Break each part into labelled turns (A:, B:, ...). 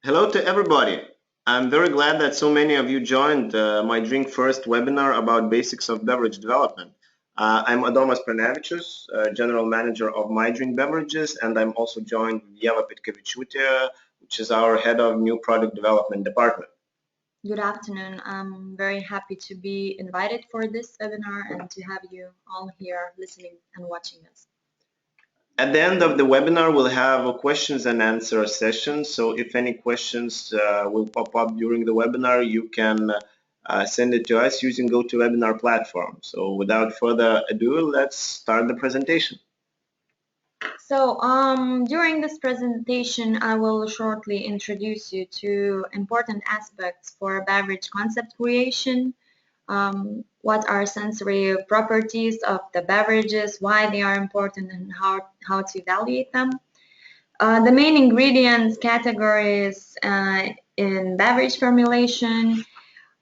A: Hello to everybody. I'm very glad that so many of you joined my Drink First webinar about basics of beverage development. I'm Adomas Pranevičius, General Manager of MyDrink Beverages, and I'm also joined with Ieva Petkevičiūtė, which is our Head of New Product Development Department.
B: Good afternoon. I'm very happy to be invited for this webinar and to have you all here listening and watching us.
A: At the end of the webinar, we'll have a questions and answer session. So if any questions will pop up during the webinar, you can send it to us using GoToWebinar platform. So without further ado, let's start the presentation.
B: So during this presentation, I will shortly introduce you to important aspects for beverage concept creation. What are sensory properties of the beverages, why they are important, and how to evaluate them. The main ingredients categories in beverage formulation,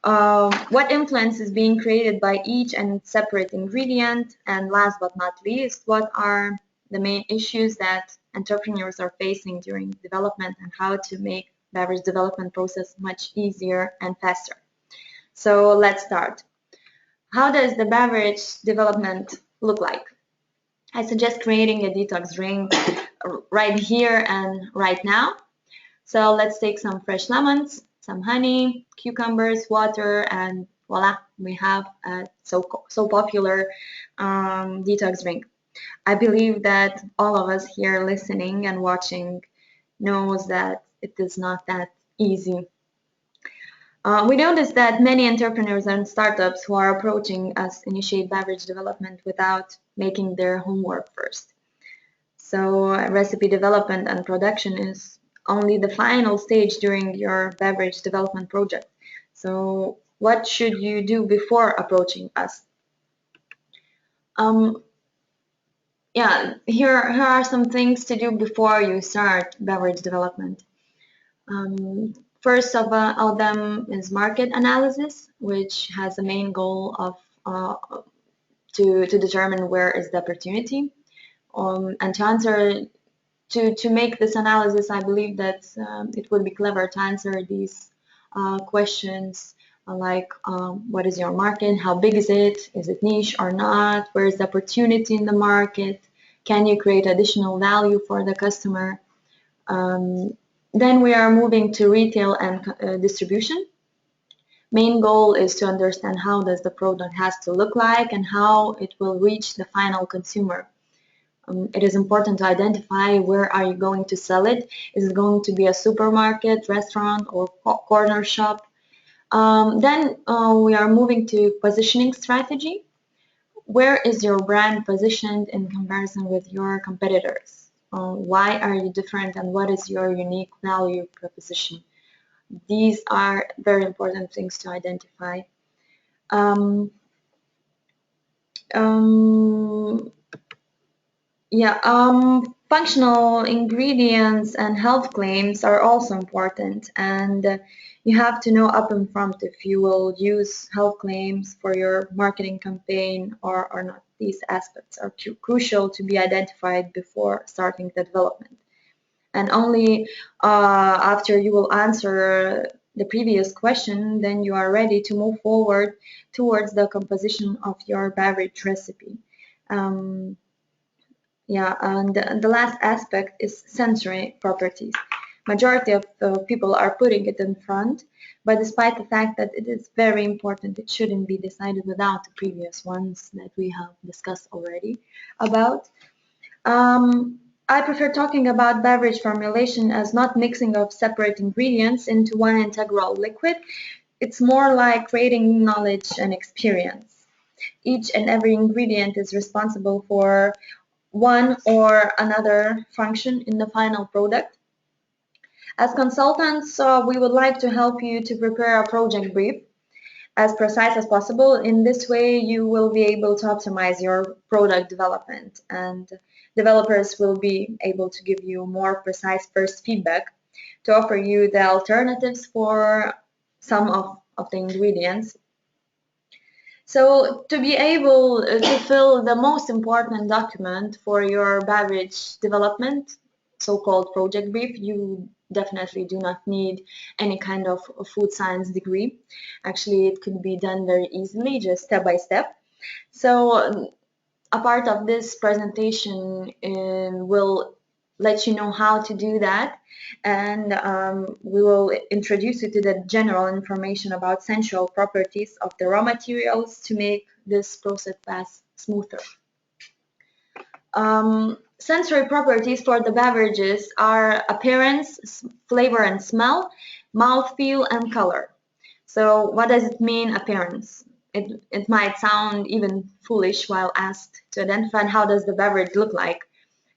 B: what influence is being created by each and separate ingredient, and last but not least, what are the main issues that entrepreneurs are facing during development and how to make beverage development process much easier and faster. So let's start. How does the beverage development look like? I suggest creating a detox drink right here and right now. So let's take some fresh lemons, some honey, cucumbers, water, and voila, we have a so popular detox drink. I believe that all of us here listening and watching knows that it is not that easy. We noticed that many entrepreneurs and startups who are approaching us initiate beverage development without making their homework first. So recipe development and production is only the final stage during your beverage development project. So what should you do before approaching us? Here are some things to do before you start beverage development. First of them is market analysis, which has the main goal of to determine where is the opportunity. And to make this analysis, I believe that it would be clever to answer these questions like what is your market, how big is it niche or not, where is the opportunity in the market, can you create additional value for the customer. Then we are moving to retail and distribution. Main goal is to understand how does the product has to look like and how it will reach the final consumer. It is important to identify where are you going to sell it. Is it going to be a supermarket, restaurant, or corner shop? Then we are moving to positioning strategy. Where is your brand positioned in comparison with your competitors? Why are you different and what is your unique value proposition? These are very important things to identify. Functional ingredients and health claims are also important, and you have to know up in front if you will use health claims for your marketing campaign or not. These aspects are crucial to be identified before starting the development. And only after you will answer the previous question, then you are ready to move forward towards the composition of your beverage recipe. And the last aspect is sensory properties. Majority of the people are putting it in front, but despite the fact that it is very important, it shouldn't be decided without the previous ones that we have discussed already about. I prefer talking about beverage formulation as not mixing of separate ingredients into one integral liquid. It's more like creating knowledge and experience. Each and every ingredient is responsible for one or another function in the final product. As consultants, we would like to help you to prepare a project brief as precise as possible. In this way, you will be able to optimize your product development, and developers will be able to give you more precise first feedback to offer you the alternatives for some of the ingredients. So to be able to fill the most important document for your beverage development, so-called project brief, you definitely do not need any kind of food science degree. Actually, it could be done very easily, just step by step. So a part of this presentation will let you know how to do that, and we will introduce you to the general information about sensual properties of the raw materials to make this process pass smoother. Sensory properties for the beverages are appearance, flavor and smell, mouthfeel, and color. So what does it mean, appearance? It might sound even foolish while asked to identify how does the beverage look like.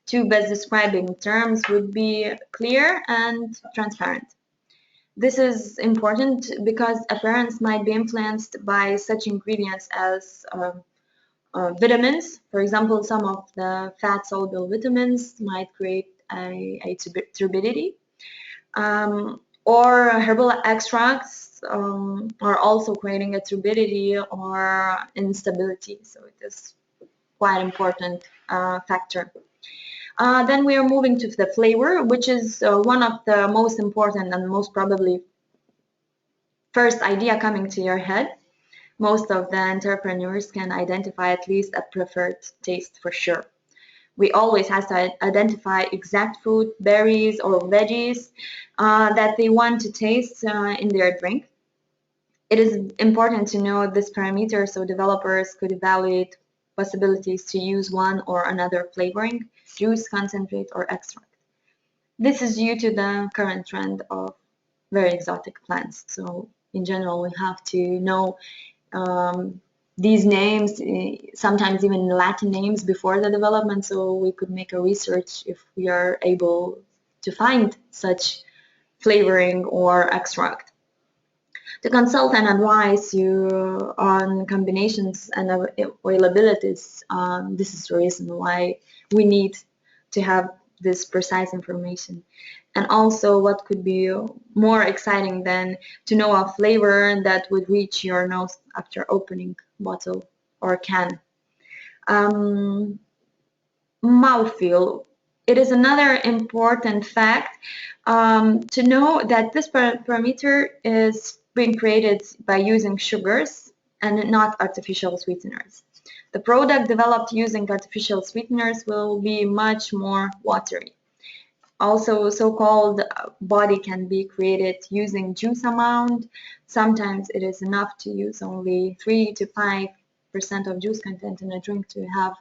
B: Two best describing terms would be clear and transparent. This is important because appearance might be influenced by such ingredients as vitamins. For example, some of the fat-soluble vitamins might create a turbidity, or herbal extracts are also creating a turbidity or instability. So it is quite important factor. Then we are moving to the flavor, which is one of the most important and most probably first idea coming to your head. Most of the entrepreneurs can identify at least a preferred taste for sure. We always have to identify exact fruit, berries, or veggies that they want to taste in their drink. It is important to know this parameter so developers could evaluate possibilities to use one or another flavoring, juice, concentrate, or extract. This is due to the current trend of very exotic plants. So in general, we have to know these names, sometimes even Latin names before the development, so we could make a research if we are able to find such flavoring or extract. To consult and advise you on combinations and availabilities, this is the reason why we need to have this precise information. And also what could be more exciting than to know a flavor that would reach your nose after opening bottle or can. Mouthfeel. It is another important fact to know that this parameter is being created by using sugars and not artificial sweeteners. The product developed using artificial sweeteners will be much more watery. Also, so-called body can be created using juice amount. Sometimes it is enough to use only 3 to 5% of juice content in a drink to have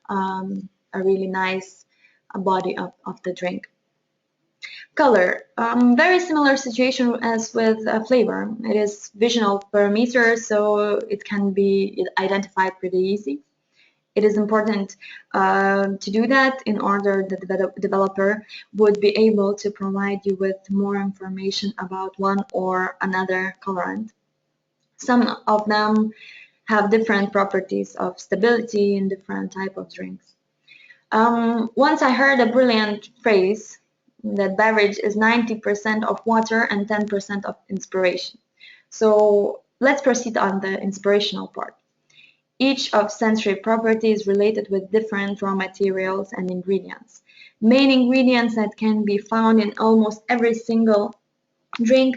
B: a really nice body of the drink. Color, very similar situation as with flavor. It is visual parameter, so it can be identified pretty easy. It is important to do that in order that the developer would be able to provide you with more information about one or another colorant. Some of them have different properties of stability in different type of drinks. Once I heard a brilliant phrase that beverage is 90% of water and 10% of inspiration. So let's proceed on the inspirational part. Each of sensory properties related with different raw materials and ingredients. Main ingredients that can be found in almost every single drink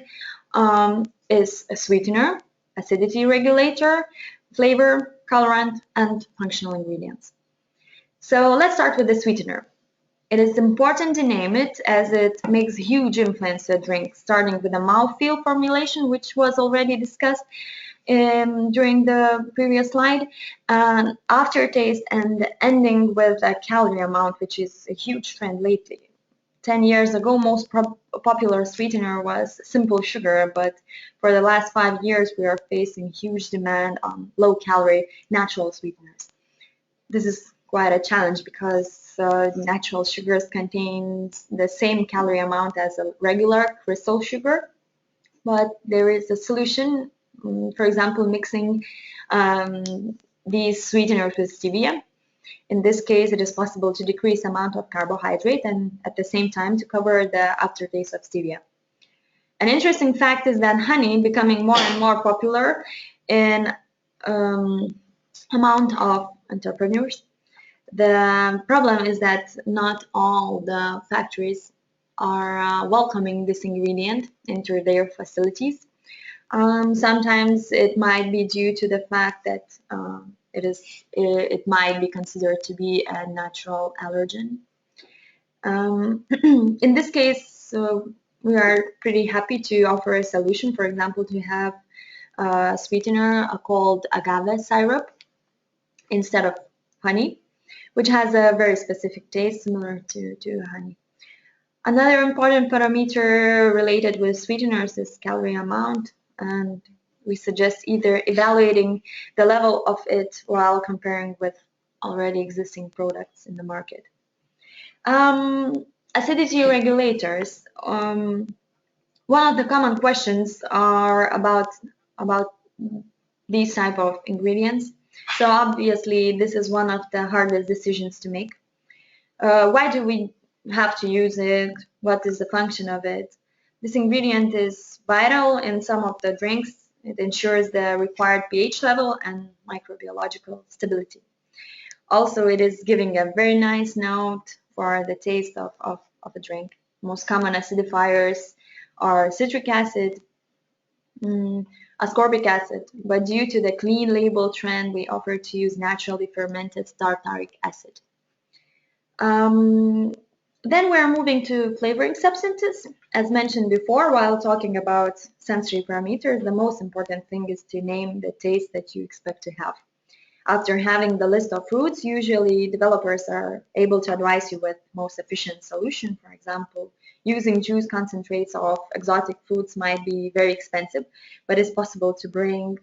B: is a sweetener, acidity regulator, flavor, colorant, and functional ingredients. So let's start with the sweetener. It is important to name it as it makes a huge influence to a drink, starting with the mouthfeel formulation, which was already discussed during the previous slide, aftertaste, and ending with a calorie amount, which is a huge trend lately. 10 years ago, most popular sweetener was simple sugar, but for the last 5 years, we are facing huge demand on low-calorie natural sweeteners. This is quite a challenge because natural sugars contain the same calorie amount as a regular crystal sugar, but there is a solution. For example, mixing these sweeteners with stevia. In this case, it is possible to decrease the amount of carbohydrate and at the same time to cover the aftertaste of stevia. An interesting fact is that honey becoming more and more popular in amount of entrepreneurs. The problem is that not all the factories are welcoming this ingredient into their facilities. Sometimes it might be due to the fact that it might be considered to be a natural allergen. In this case, we are pretty happy to offer a solution. For example, to have a sweetener called agave syrup instead of honey, which has a very specific taste similar to honey. Another important parameter related with sweeteners is calorie amount, and we suggest either evaluating the level of it while comparing with already existing products in the market. Acidity regulators. One of the common questions are about these type of ingredients. So obviously, this is one of the hardest decisions to make. Why do we have to use it? What is the function of it? This ingredient is vital in some of the drinks. It ensures the required pH level and microbiological stability. Also, it is giving a very nice note for the taste of a drink. Most common acidifiers are citric acid, ascorbic acid, but due to the clean label trend, we offer to use naturally fermented tartaric acid. Then we're moving to flavoring substances. As mentioned before, while talking about sensory parameters, the most important thing is to name the taste that you expect to have. After having the list of fruits, usually developers are able to advise you with most efficient solution. For example, using juice concentrates of exotic fruits might be very expensive, but it's possible to bring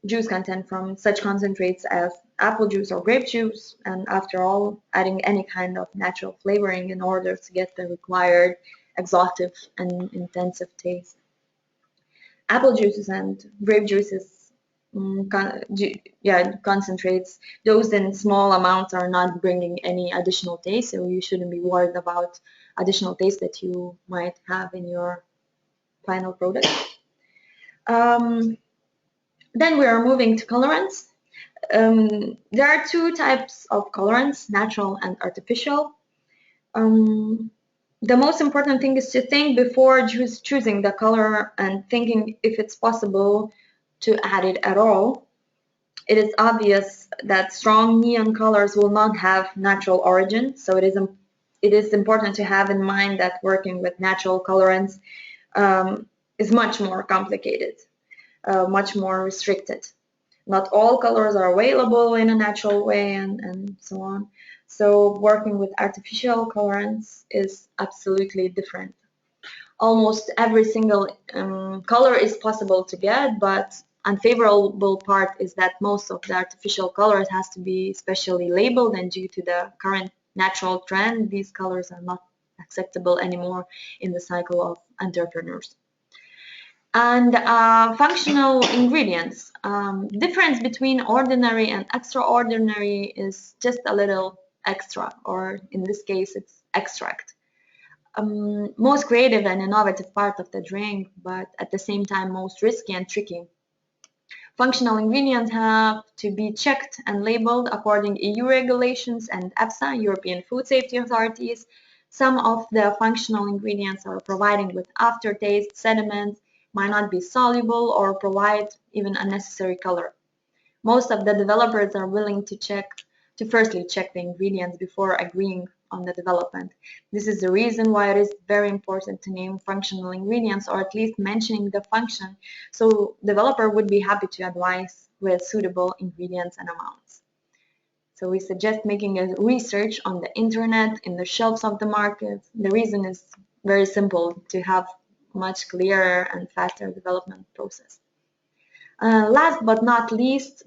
B: juice content from such concentrates as apple juice or grape juice, and after all, adding any kind of natural flavoring in order to get the required exotic and intensive taste. Apple juices and grape juices concentrates dosed in small amounts are not bringing any additional taste, so you shouldn't be worried about additional taste that you might have in your final product. Then we are moving to colorants. There are two types of colorants, natural and artificial. The most important thing is to think before choosing the color and thinking if it's possible to add it at all. It is obvious that strong neon colors will not have natural origin, so it is important to have in mind that working with natural colorants is much more complicated, much more restricted. Not all colors are available in a natural way and so on. So working with artificial colorants is absolutely different. Almost every single color is possible to get, but unfavorable part is that most of the artificial colors has to be specially labeled, and due to the current natural trend, these colors are not acceptable anymore in the cycle of entrepreneurs. And functional ingredients. Difference between ordinary and extraordinary is just a little extra, or in this case, it's extract. Most creative and innovative part of the drink, but at the same time most risky and tricky. Functional ingredients have to be checked and labeled according to EU regulations and EFSA, European Food Safety Authorities. Some of the functional ingredients are providing with aftertaste, sediments, might not be soluble, or provide even unnecessary color. Most of the developers are willing to firstly check the ingredients before agreeing on the development. This is the reason why it is very important to name functional ingredients, or at least mentioning the function, so developer would be happy to advise with suitable ingredients and amounts. So we suggest making a research on the internet, in the shelves of the market. The reason is very simple, to have much clearer and faster development process. Last but not least,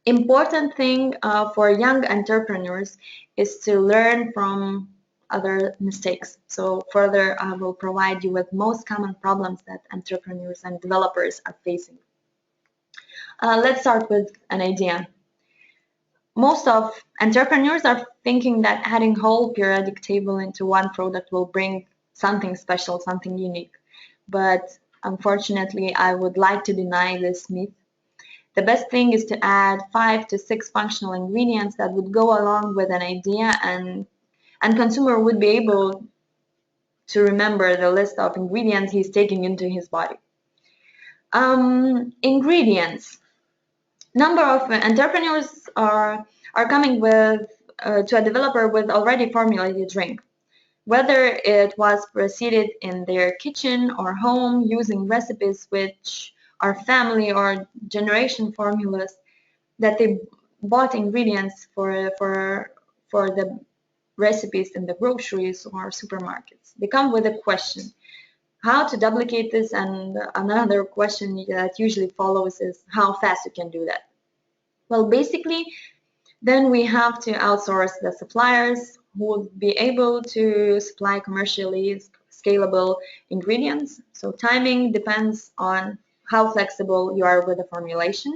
B: important thing for young entrepreneurs is to learn from other mistakes. So further, I will provide you with most common problems that entrepreneurs and developers are facing. Let's start with an idea. Most of entrepreneurs are thinking that adding whole periodic table into one product will bring something special, something unique. But unfortunately, I would like to deny this myth. The best thing is to add 5 to 6 functional ingredients that would go along with an idea, and consumer would be able to remember the list of ingredients he's taking into his body. Ingredients. Number of entrepreneurs are coming with to a developer with already formulated drink, whether it was preceded in their kitchen or home using recipes which are family or generation formulas that they bought ingredients for the recipes in the groceries or supermarkets. They come with a question, how to duplicate this, and another question that usually follows is how fast you can do that. Well, basically, then we have to outsource the suppliers who will be able to supply commercially scalable ingredients. So timing depends on how flexible you are with the formulation.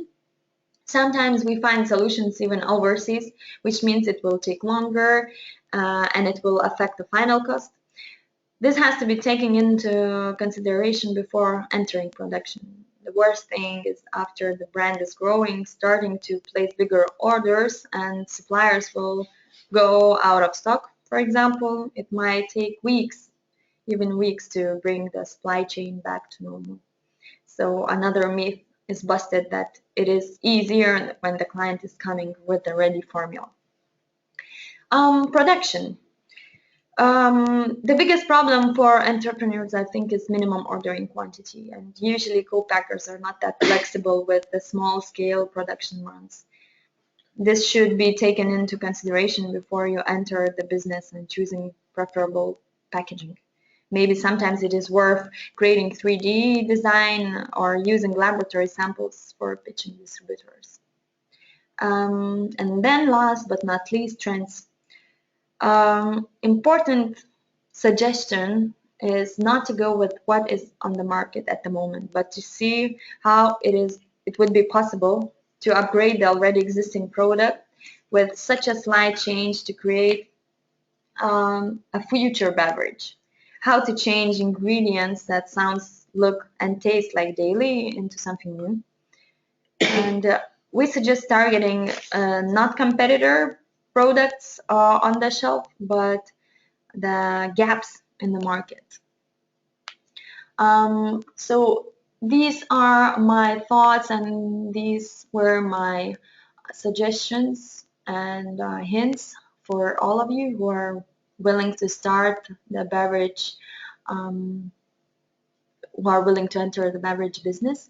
B: Sometimes we find solutions even overseas, which means it will take longer and it will affect the final cost. This has to be taken into consideration before entering production. The worst thing is after the brand is growing, starting to place bigger orders and suppliers will go out of stock. For example, it might take weeks, even weeks, to bring the supply chain back to normal. So another myth is busted that it is easier when the client is coming with a ready formula. Production. The biggest problem for entrepreneurs, I think, is minimum ordering quantity, and usually co-packers are not that flexible with the small-scale production runs. This should be taken into consideration before you enter the business and choosing preferable packaging. Maybe sometimes it is worth creating 3D design or using laboratory samples for pitching distributors. And then last but not least, trends. Important suggestion is not to go with what is on the market at the moment, but to see how it would be possible to upgrade the already existing product with such a slight change to create a future beverage. How to change ingredients that sounds, look, and taste like daily into something new. And we suggest targeting not competitor products on the shelf, but the gaps in the market. So these are my thoughts, and these were my suggestions and hints for all of you who are willing to start the beverage, who are willing to enter the beverage business.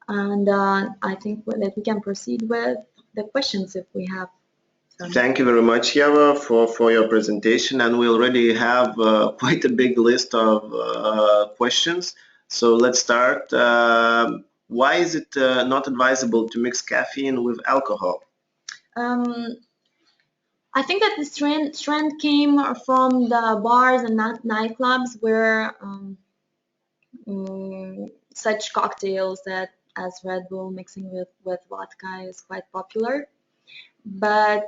B: And I think that we can proceed with the questions if we have some.
A: Thank you very much, Yava, for your presentation. And we already have quite a big list of questions. So let's start. Why is it not advisable to mix caffeine with alcohol?
B: I think that this trend came from the bars and nightclubs where such cocktails that as Red Bull mixing with vodka is quite popular. But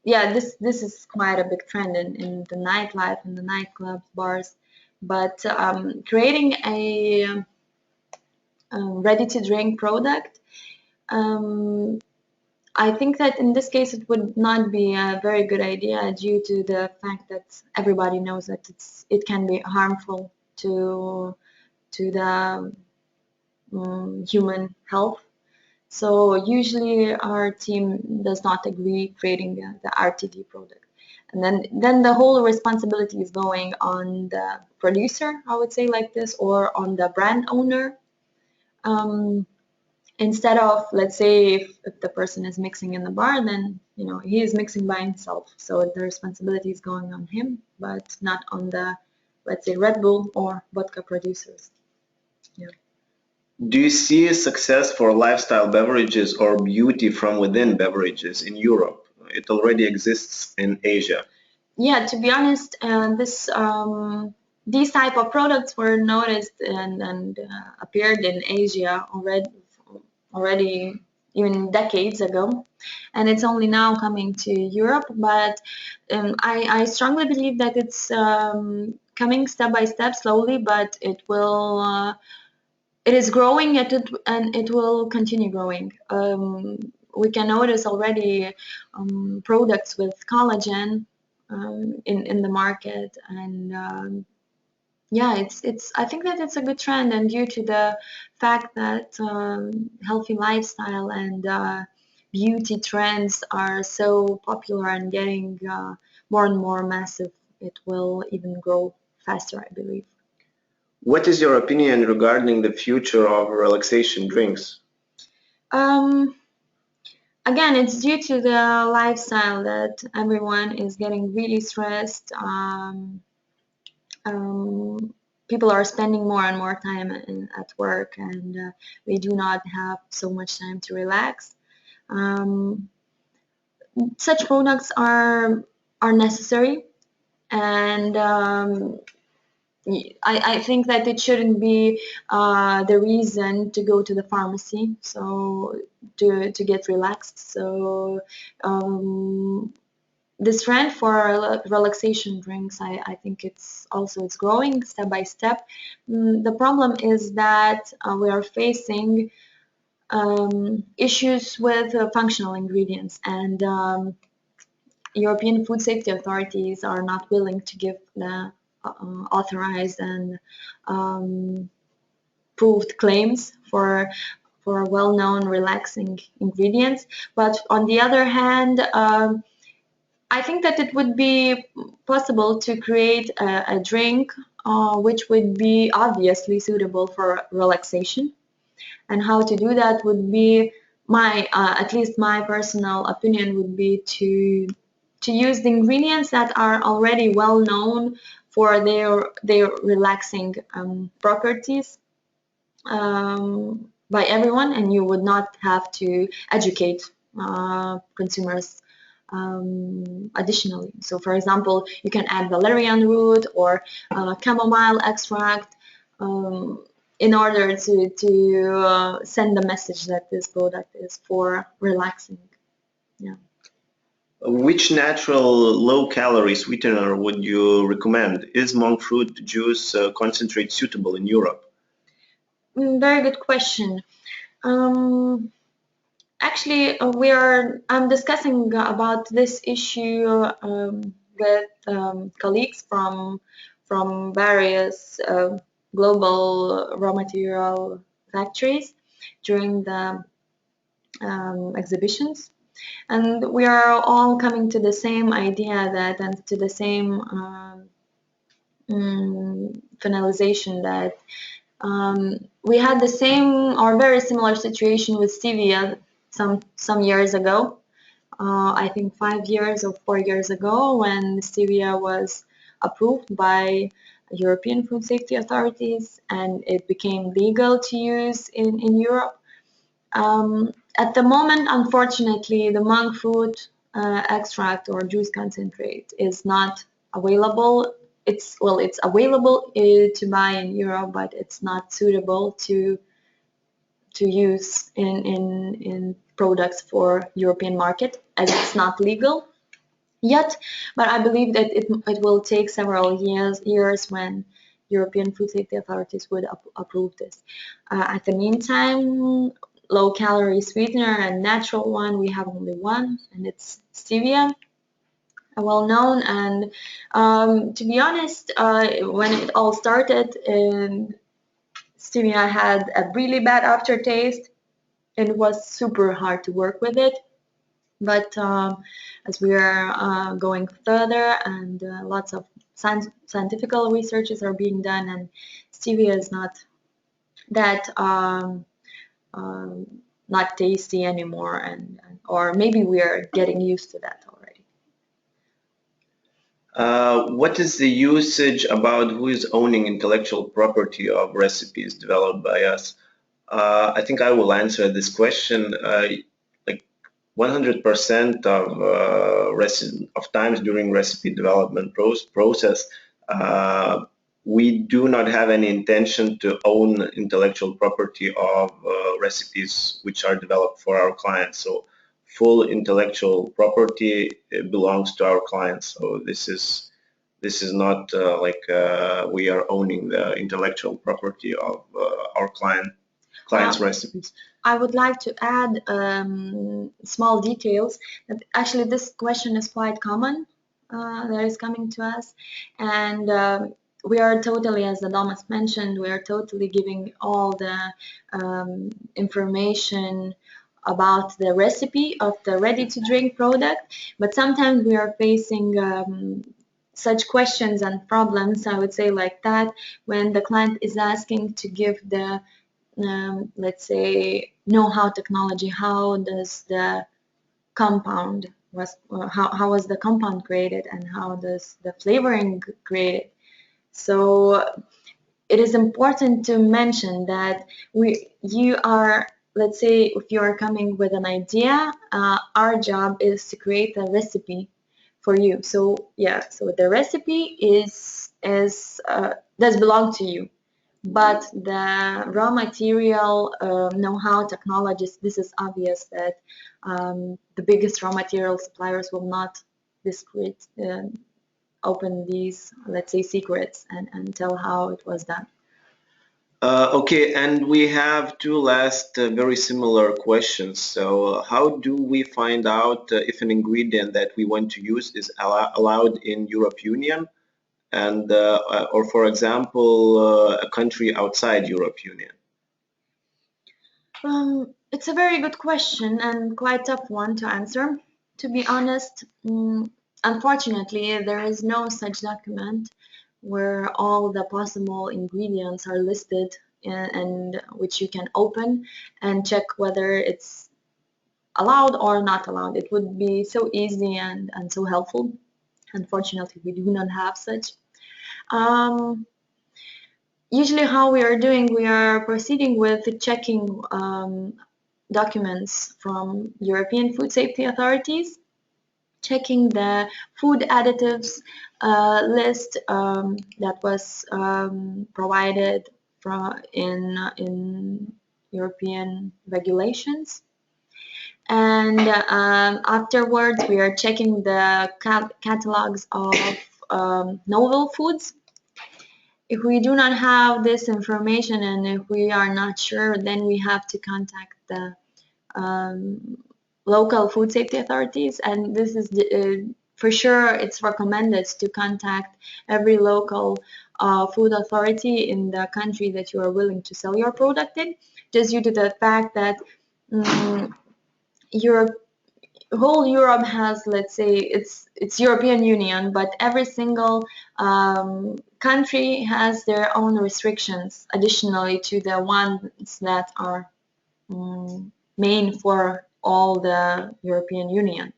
B: yeah, this is quite a big trend in the nightlife, in the nightclubs, bars. But creating a ready-to-drink product, I think that in this case it would not be a very good idea due to the fact that everybody knows that it can be harmful to the human health. So usually our team does not agree creating the RTD product. And then the whole responsibility is going on the producer, I would say like this, or on the brand owner. Instead of, let's say, if the person is mixing in the bar, then he is mixing by himself. So the responsibility is going on him, but not on the, let's say, Red Bull or vodka producers. Yeah.
A: Do you see a success for lifestyle beverages or beauty from within beverages in Europe? It already exists in Asia.
B: Yeah, to be honest, these type of products were noticed and appeared in Asia already even decades ago, and it's only now coming to Europe. But I strongly believe that it's coming step by step, slowly, but it will. It is growing and it will continue growing. We can notice already products with collagen in the market, and yeah, it's I think that it's a good trend, and due to the fact that healthy lifestyle and beauty trends are so popular and getting more and more massive, it will even grow faster, I believe.
A: What is your opinion regarding the future of relaxation drinks?
B: Um, Again, it's due to the lifestyle that everyone is getting really stressed. People are spending more and more time at work, and we do not have so much time to relax. Um, Such products are necessary, and I think that it shouldn't be the reason to go to the pharmacy so to get relaxed. So this trend for relaxation drinks, I think it's growing step by step. The problem is that we are facing issues with functional ingredients, and European food safety authorities are not willing to give the authorized and um, proved claims for well-known relaxing ingredients. But on the other hand, I think that it would be possible to create a drink which would be obviously suitable for relaxation. And how to do that would be at least my personal opinion would be to use the ingredients that are already well known for their relaxing properties by everyone, and you would not have to educate consumers additionally. So, for example, you can add valerian root or chamomile extract in order to send the message that this product is for relaxing. Yeah.
A: Which natural low-calorie sweetener would you recommend? Is monk fruit juice concentrate suitable in Europe?
B: Very good question. Um, Actually, I'm discussing about this issue with colleagues from various global raw material factories during the exhibitions, and we are all coming to the same idea that and to the same finalization that we had the same or very similar situation with stevia some years ago. I think 5 years or 4 years ago, when stevia was approved by European food safety authorities and it became legal to use in Europe. At the moment, unfortunately, the monk fruit extract or juice concentrate is not available. It's available to buy in Europe, but it's not suitable to use in products for European market, as it's not legal yet. But I believe that it will take several years when European food safety authorities would approve this. At the meantime, low calorie sweetener and natural one, we have only one, and it's stevia, well known. And to be honest, when it all started, stevia had a really bad aftertaste. It was super hard to work with it. But as we are going further, and lots of scientific researches are being done, and stevia is not that um, not tasty anymore, or maybe we are getting used to that already.
A: What is the usage about who is owning intellectual property of recipes developed by us? I think I will answer this question. Like 100% of times during recipe development process, we do not have any intention to own intellectual property of recipes which are developed for our clients. So full intellectual property belongs to our clients. So this is not we are owning the intellectual property of our clients' recipes.
B: I would like to add small details. That actually, this question is quite common that is coming to us, and we are totally, as Adamas mentioned, we are totally giving all the information about the recipe of the ready-to-drink product, but sometimes we are facing such questions and problems, I would say like that, when the client is asking to give the, let's say, know-how technology, how does the compound how was the compound created and how does the flavoring created. So it is important to mention that you are, let's say, if you are coming with an idea, our job is to create a recipe for you. So yeah, so the recipe is does belong to you, but the raw material know-how technologies, this is obvious that the biggest raw material suppliers will not discreet open these, let's say, secrets and tell how it was done.
A: Okay, and we have two last very similar questions. So, how do we find out if an ingredient that we want to use is allowed in Europe Union and or for example a country outside Europe Union?
B: It's a very good question and quite tough one to answer. To be honest, unfortunately, there is no such document where all the possible ingredients are listed and which you can open and check whether it's allowed or not allowed. It would be so easy and so helpful. Unfortunately, we do not have such. Um, Usually how we are doing, we are proceeding with checking documents from European food safety authorities, checking the food additives list that was provided in European regulations. And afterwards, we are checking the catalogs of novel foods. If we do not have this information and if we are not sure, then we have to contact the local food safety authorities, and this is for sure it's recommended to contact every local food authority in the country that you are willing to sell your product in, just due to the fact that Europe whole Europe has, let's say, it's European Union, but every single country has their own restrictions additionally to the ones that are main for all the European Union.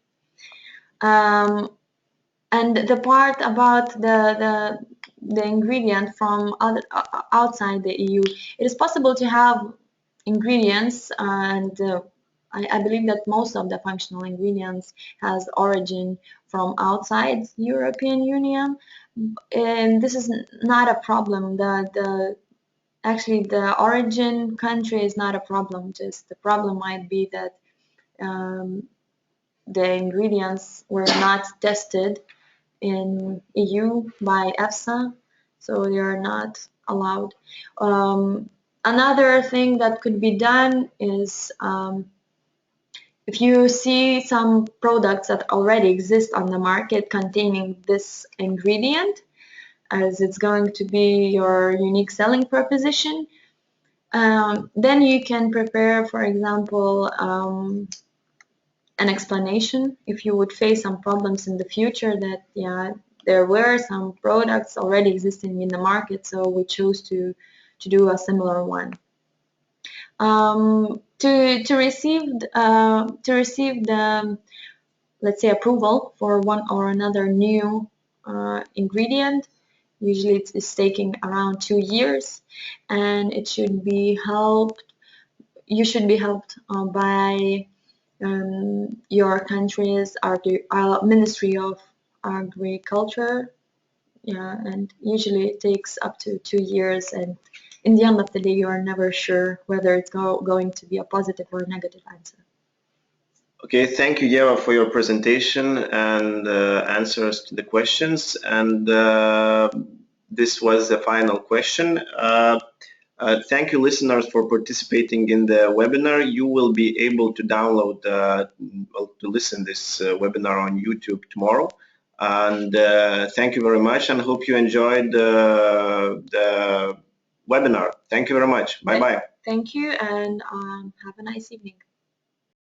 B: And the part about the ingredient from outside the EU, it is possible to have ingredients and I believe that most of the functional ingredients has origin from outside European Union, and this is not a problem. Actually the origin country is not a problem. Just the problem might be that the ingredients were not tested in EU by EFSA, so they are not allowed. Another thing that could be done is if you see some products that already exist on the market containing this ingredient, as it's going to be your unique selling proposition, then you can prepare, for example, an explanation if you would face some problems in the future that, yeah, there were some products already existing in the market, so we chose to do a similar one. To receive the, let's say, approval for one or another new ingredient, usually it's taking around 2 years, and it should be helped. You should be helped by your country's Ministry of Agriculture. Yeah, and usually it takes up to 2 years, and in the end of the day, you are never sure whether it's going to be a positive or negative answer.
A: Okay, thank you, Yeva, for your presentation and answers to the questions. And this was the final question. Thank you, listeners, for participating in the webinar. You will be able to download, well, to listen this webinar on YouTube tomorrow. And thank you very much, and hope you enjoyed the webinar. Thank you very much. Bye bye.
B: Thank you, and have a nice evening.